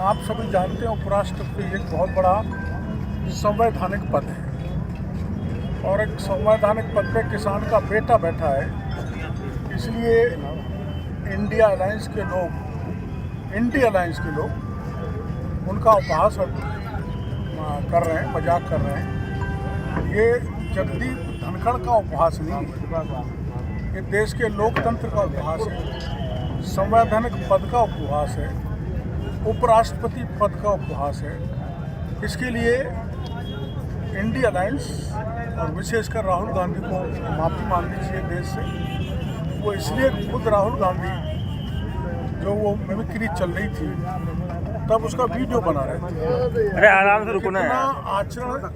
आप सभी जानते हैं उपराष्ट्रपति एक बहुत बड़ा संवैधानिक पद है और एक संवैधानिक पद पे किसान का बेटा बैठा है। इसलिए इंडिया अलायंस के लोग उनका उपहास कर रहे हैं, मजाक कर रहे हैं। ये जगदीप धनखड़ का उपहास नहीं है, ये देश के लोकतंत्र का उपहास है, संवैधानिक पद का उपहास है, उपराष्ट्रपति पद का उपहास है। इसके लिए इंडिया अलायंस और विशेषकर राहुल गांधी को माफ़ी मांगनी चाहिए देश से। वो इसलिए खुद राहुल गांधी जो वो मिमिक्री चल रही थी तब उसका वीडियो बना रहे थे। अरे आराम से रुको ना। आचरण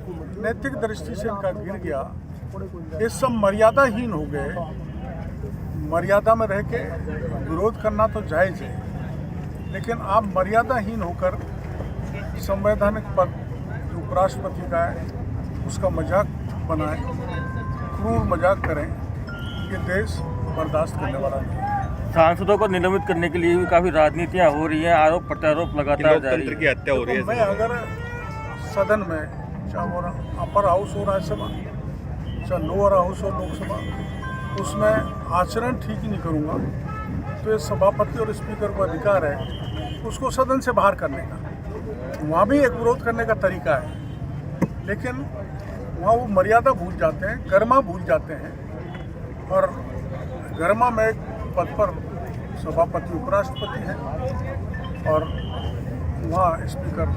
नैतिक दृष्टि से इनका गिर गया। ये सब मर्यादाहीन हो गए। मर्यादा में रह के विरोध करना तो जायज़ है, लेकिन आप मर्यादाहीन होकर संवैधानिक पद जो उपराष्ट्रपति का है उसका मजाक बनाएं, क्रूर मजाक करें, ये देश बर्दाश्त करने वाला नहीं है। सांसदों को निलंबित करने के लिए भी काफी राजनीतियां हो रही हैं, आरोप प्रत्यारोप लगातार जारी है। की हत्या हो रही है। मैं अगर सदन में चाहे वो अपर हाउस हो राज्यसभा, चाहे लोअर हाउस हो लोकसभा, उसमें आचरण ठीक नहीं करूँगा तो ये सभापति और स्पीकर को अधिकार है उसको सदन से बाहर करने का। वहाँ भी एक विरोध करने का तरीका है, लेकिन वहाँ वो मर्यादा भूल जाते हैं, गरिमा भूल जाते हैं। और गरिमा में एक पद पर सभापति उपराष्ट्रपति हैं और वहाँ स्पीकर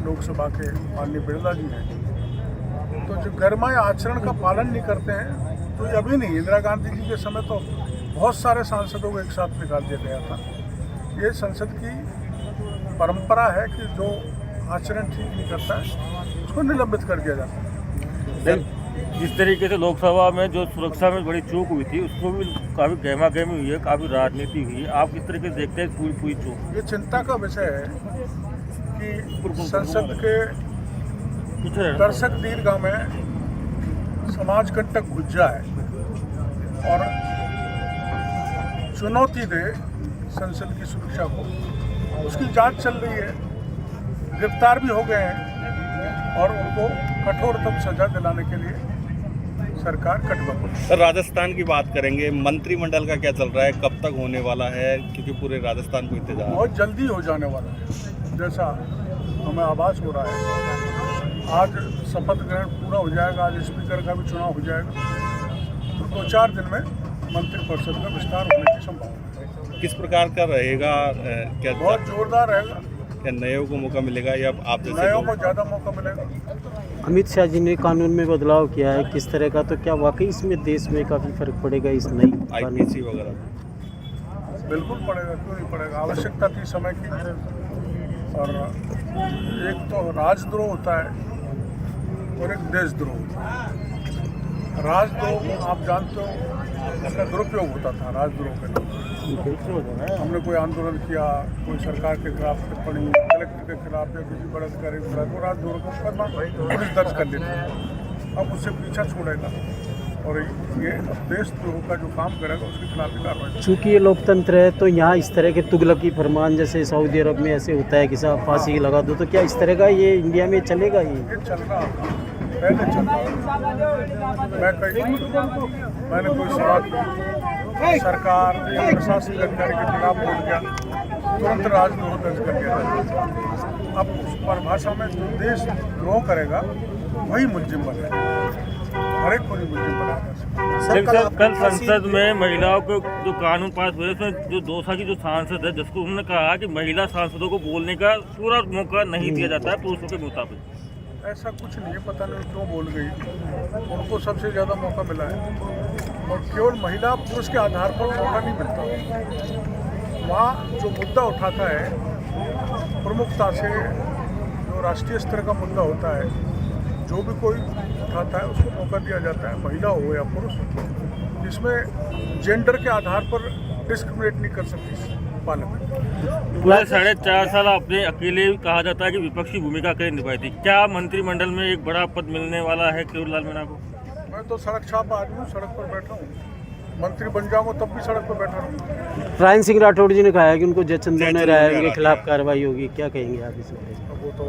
लोकसभा के माननीय बिरला जी हैं। तो जो गरिमा या आचरण का पालन नहीं करते हैं, तो ये अभी नहीं, इंदिरा गांधी जी के समय तो बहुत सारे सांसदों को एक साथ निकाल दिया गया था। ये संसद की परंपरा है कि जो आचरण ठीक नहीं करता है उसको निलंबित कर दिया जाता है। जिस तरीके से लोकसभा में जो सुरक्षा में बड़ी चूक हुई थी उसको भी काफी गहमा गहमी हुई है, काफी राजनीति हुई है। आप किस तरीके से देखते हैं पूरी चूक? ये चिंता का विषय है कि संसद के दर्शक दीर्घा में समाज कंटक घुस जाए और चुनौती दे संसद की सुरक्षा को। उसकी जांच चल रही है, गिरफ्तार भी हो गए हैं और उनको कठोरतम सजा दिलाने के लिए सरकार कटिबद्ध है। सर, राजस्थान की बात करेंगे, मंत्रिमंडल का क्या चल रहा है, कब तक होने वाला है? क्योंकि पूरे राजस्थान को इंतजार बहुत जल्दी हो जाने वाला है, जैसा हमें आभास हो रहा है। आज शपथ ग्रहण पूरा हो जाएगा, आज स्पीकर का भी चुनाव हो जाएगा, तो 2-4 दिन में मंत्रिपरिषद का विस्तार होने की संभावना है। किस प्रकार का रहेगा? क्या बहुत जोरदार रहेगा। क्या नयों को मौका मिलेगा या आप जैसे नयों को ज़्यादा मौका मिलेगा? अमित शाह जी ने कानून में बदलाव किया है, किस तरह का? तो क्या वाकई इसमें देश में काफ़ी फर्क पड़ेगा इस नई IPC वगैरह? बिल्कुल पड़ेगा, क्यों नहीं पड़ेगा। आवश्यकता थी समय की। और एक तो राजद्रोह होता है और एक देशद्रोह होता है। राजद्रोह आप जानते हो इसका दुरुपयोग होता था। राजद्रोह का हमने कोई आंदोलन किया, कोई सरकार के खिलाफ टिप्पणी, कलेक्टर के खिलाफ या किसी बड़े अधिकारी के खिलाफ, वो राजद्रोह को पुलिस दर्ज कर लेती है। अब उससे पीछा छोड़ेगा और ये देशद्रोह का जो काम करेगा उसके खिलाफ ही कार्रवाई। चूँकि ये लोकतंत्र है तो यहाँ इस तरह के तुगलकी फरमान जैसे सऊदी अरब में ऐसे होता है कि साहब फांसी लगा दो, तो क्या इस तरह का ये इंडिया में चलेगा? ये चल रहा पहले चल रहा। मैंने कोई सवाल सरकार या प्रशासनिक अधिकारी के खिलाफ बोल गया, तुरंत राजद्रोह दर्ज कर दिया जाता। अब उस परिभाषा में जो देशद्रोह करेगा वही मुलजिम बनेगा, हर एक को नहीं मुलजिम बनाएगा। कल संसद में महिलाओं को जो कानून पास हुए उसमें जो दौसा की जो सांसद है, जिसको उन्होंने कहा कि महिला सांसदों को बोलने का पूरा मौका नहीं दिया जाता है पुरुषों के मुताबिक। ऐसा कुछ नहीं है, पता नहीं क्यों बोल गई। उनको सबसे ज़्यादा मौका मिला है और केवल महिला पुरुष के आधार पर मौका नहीं मिलता। वहाँ जो मुद्दा उठाता है प्रमुखता से, जो राष्ट्रीय स्तर का मुद्दा होता है, जो भी कोई उठाता है उसको मौका दिया जाता है, महिला हो या पुरुष। इसमें जेंडर के आधार पर डिस्क्रिमिनेट नहीं कर सकती पार्लियामेंट। पूरे 4.5 साल आपने अकेले कहा जाता है कि विपक्षी भूमिका कैसे निभाई थी। क्या मंत्रिमंडल में एक बड़ा पद मिलने वाला है केवल लाल मीणा को? मैं तो सड़क छाप आदमी हूँ, सड़क पर बैठा हूँ। मंत्री बन जाऊंगा तब भी सड़क पर बैठा रहूँगा। प्रायन सिंह राठौड़ जी ने कहा है कि उनको जयचंद जयचंद राय ने के कहा खिलाफ कार्रवाई होगी, क्या कहेंगे आप इस बारे में? अब वो तो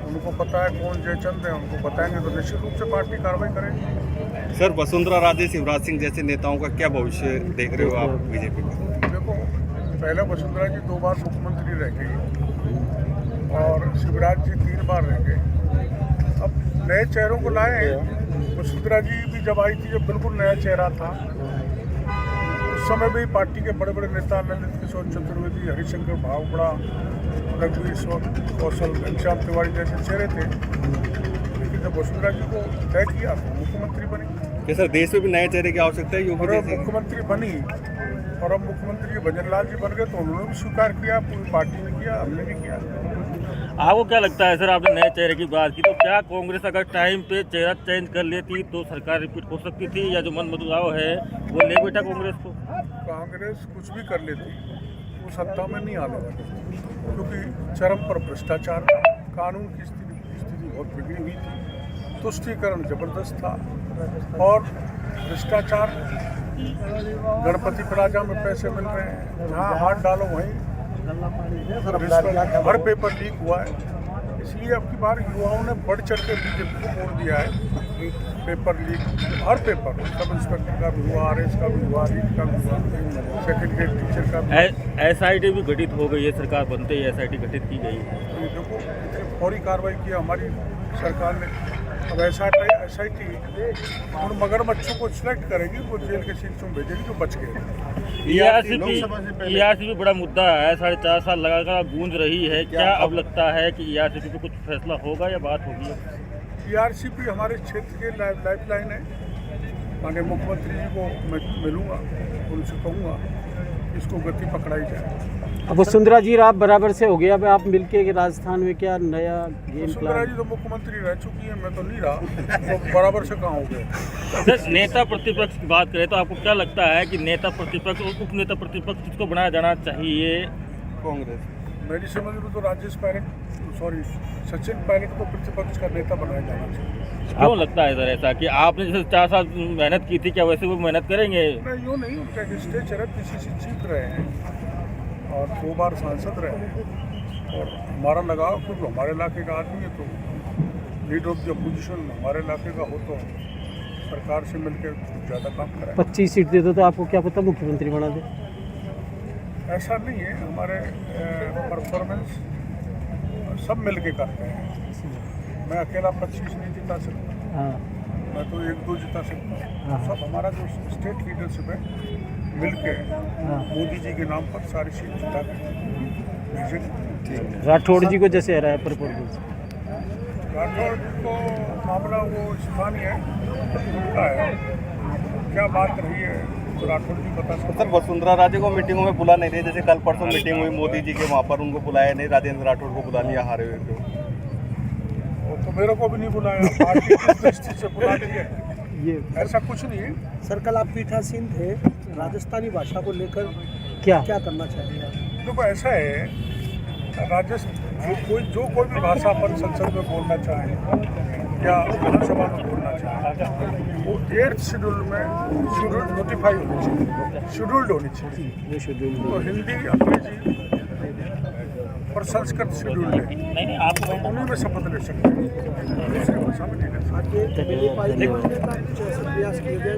उनको पता है कौन जयचंद है, उनको बताएंगे तो निश्चित रूप से पार्टी कार्रवाई करेगी। सर वसुंधरा राजे शिवराज सिंह जैसे नेताओं का क्या भविष्य देख रहे हो आप बीजेपी में? देखो, पहले वसुंधरा जी 2 बार मुख्यमंत्री रह गई और शिवराज जी 3 बार रह गए। अब नए चेहरों को लाए हैं। वसुंधरा जी भी जब आई थी, जब बिल्कुल नया चेहरा था, उस समय भी पार्टी के बड़े बड़े नेता ललित किशोर चतुर्वेदी, हरिशंकर भावड़ा, रघुवीर कौशल, घनश्याम तिवारी जैसे चेहरे थे। लेकिन जब वसुंधरा जी को तय किया तो मुख्यमंत्री बनी। क्या सर देश में भी नए चेहरे की आवश्यकता है योगी और अब जैसे? मुख्यमंत्री बनी और अब मुख्यमंत्री भजन लाल जी बन गए तो उन्होंने भी स्वीकार किया, पूरी पार्टी ने किया, हमने भी किया। आपको क्या लगता है सर, आपने नए चेहरे की बात की, तो क्या कांग्रेस अगर टाइम पे चेहरा चेंज कर लेती तो सरकार रिपीट हो सकती थी, या जो मन बदलाव है वो ले बैठा कांग्रेस को? कांग्रेस कुछ भी कर लेती, वो सत्ता में नहीं आने वाली, क्योंकि चरम पर भ्रष्टाचार, कानून की स्थिति बहुत बिगड़ी हुई थी, तुष्टीकरण जबरदस्त था और भ्रष्टाचार, गणपति प्लाजा में पैसे मिल रहे हैं, जहाँ हाथ डालो वहीं हर पेपर लीक हुआ है। इसलिए अब की बार युवाओं ने बढ़ चढ़ के बीजेपी को वोट दिया है। पेपर लीक, हर पेपर, सब इंस्पेक्टर का भी हुआ, RS का भी हुआ, रीट का भी हुआ, सेकेंड ग्रेड टीचर का भी। SIT भी गठित हो गई है, सरकार बनते ही SIT गठित की गई है। ये देखो इतनी फौरी कार्रवाई की हमारी सरकार ने। अब SIT उन मगरमच्छों को सिलेक्ट करेगी, वो जेल के शीर्षों में भेजेगी जो बच गए। ERCP बड़ा मुद्दा है, 4.5 साल लगातार गूंज रही है। क्या अब लगता है कि ERCP पे कुछ फैसला होगा या बात होगी? ERCP हमारे क्षेत्र के लाइफलाइन है। माननीय मुख्यमंत्री जी को मैं मिलूंगा, उनसे कहूँगा इसको गति पकड़ाई जाए। अब वसुंधरा जी आप बराबर से हो गया, अब आप मिलके कि राजस्थान में क्या नया गेम वसुंधरा प्लान? जी तो मुख्यमंत्री रह चुकी है, मैं तो नहीं रहा, तो बराबर से कहाँ हो गए। सर, नेता प्रतिपक्ष की बात करें तो आपको क्या लगता है कि नेता प्रतिपक्ष और उप नेता प्रतिपक्ष किसको बनाया जाना चाहिए? कांग्रेस मेरी समझ में तो सचिन पायलट को प्रतिपक्ष का नेता बनाया जाना चाहिए। क्यों लगता है सर ऐसा कि आपने जैसे 4 साल मेहनत की थी, क्या वैसे वो मेहनत करेंगे? नहीं, यूँ नहीं, उनका हिस्ट्री चरत PCC जीत रहे हैं और 2 बार सांसद रहे हैं और हमारा लगाव, क्योंकि हमारे इलाके का आदमी है, तो लीडर ऑफ द अपोजिशन हमारे इलाके का हो तो सरकार से मिलकर ज़्यादा काम कराए। 25 सीट दे दो तो आपको क्या पता मुख्यमंत्री बना दे? ऐसा नहीं है, हमारे परफॉर्मेंस सब मिल के करते हैं। मैं अकेला 25 नहीं जिता सकता, हाँ मैं तो 1-2 जिता सकता हाँ। हूँ। सब हमारा जो स्टेट लीडरशिप है मिल के हाँ। मोदी जी के नाम पर सारी सीट जिता के भेजेंगे। राठौड़ जी को जैसे हराया परफॉर्मेंस, राठौड़ जी को मामला वो स्थानीय है, उनका है, क्या बात रही है तो राठौड़ जी बता सकते सर हैं। वसुंधरा राजे को मीटिंगों में बुला नहीं रहे, जैसे कल परसों मीटिंग हुई मोदी जी के, वहाँ पर उनको बुलाया नहीं, राजेंद्र राठौड़ को बुला लिया हारे हुए को। वो तो मेरे को भी नहीं बुलाया, पार्टी की दृष्टि से बुला लिए, ये ऐसा कुछ नहीं है। सर कल आप पीठासीन थे, राजस्थानी भाषा को लेकर क्या क्या करना चाहिए? देखो ऐसा है, जो कोई भी भाषा अपन संसद में बोलना चाहे या विधानसभा में बोलना चाहे, वो 8th शेड्यूल में नोटिफाई होनी चाहिए, शेड्यूल्ड होनी चाहिए। ये शेड्यूल तो हिंदी, अंग्रेजी और संस्कृत शेड्यूल है, उन्हीं में शपथ ले सकते हैं, दूसरी भाषा में नहीं ले सकते। कुछ ऐसे प्रयास किए गए?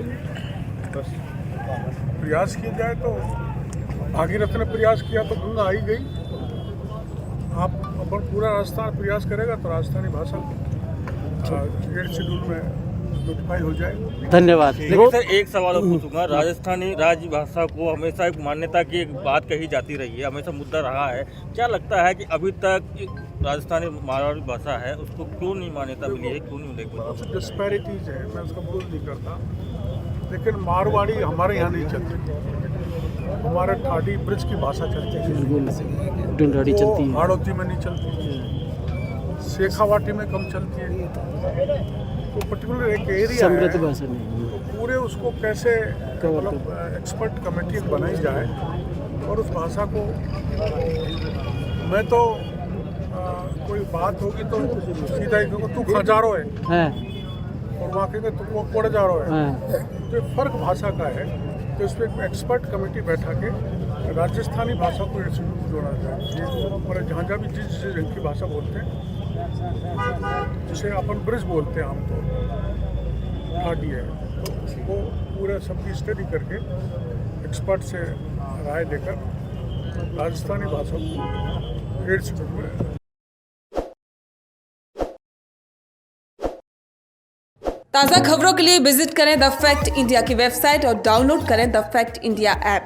प्रयास किया जाए तो भागीरथ ने प्रयास किया तो गंगा आई गई। आप अपन पूरा राजस्थान प्रयास करेगा तो राजस्थानी भाषा 8th शेड्यूल में नोटिफाई हो जाए। धन्यवाद। लेकिन सर एक सवाल और पूछूंगा, राजस्थानी राजभाषा को हमेशा एक मान्यता की एक बात कही जाती रही है, हमेशा मुद्दा रहा है। क्या लगता है कि अभी तक राजस्थानी मारवाड़ी भाषा है उसको क्यों नहीं मान्यता मिली है, क्यों नहीं मिलेगी? डिस्पैरिटीज है, मैं उसका विरोध नहीं करता, लेकिन मारवाड़ी हमारे यहाँ नहीं चलती, हमारे ठाडी ब्रिज की भाषा चलती है, डुंडाड़ी चलती है, हाड़ौती में नहीं चलती, शेखावाटी में कम चलती है, तो पर्टिकुलर एक एरिया समृद्ध है, भाषा नहीं। तो पूरे उसको कैसे मतलब एक्सपर्ट कमेटी बनाई जाए और उस भाषा को, मैं तो कोई बात होगी तो सीधा ही कहूँगा तू खजारो है हाँ और वहाँ कहेंगे तुम वो कोड़ जा रहे हाँ है, तो फर्क भाषा का है। तो इस पर एक एक्सपर्ट कमेटी बैठा के राजस्थानी भाषा को एड शेड्यूल में जोड़ा जाए। ये मतलब जहाँ जहाँ भी जिस जिनकी भाषा बोलते हैं, जिसे अपन ब्रिज बोलते हैं आमतौर पर, ठाटी है, तो वो पूरा सबकी स्टडी करके एक्सपर्ट से राय लेकर राजस्थानी भाषा को एड शेड्यूल में। ताज़ा खबरों के लिए विजिट करें द फैक्ट इंडिया की वेबसाइट और डाउनलोड करें द फैक्ट इंडिया ऐप।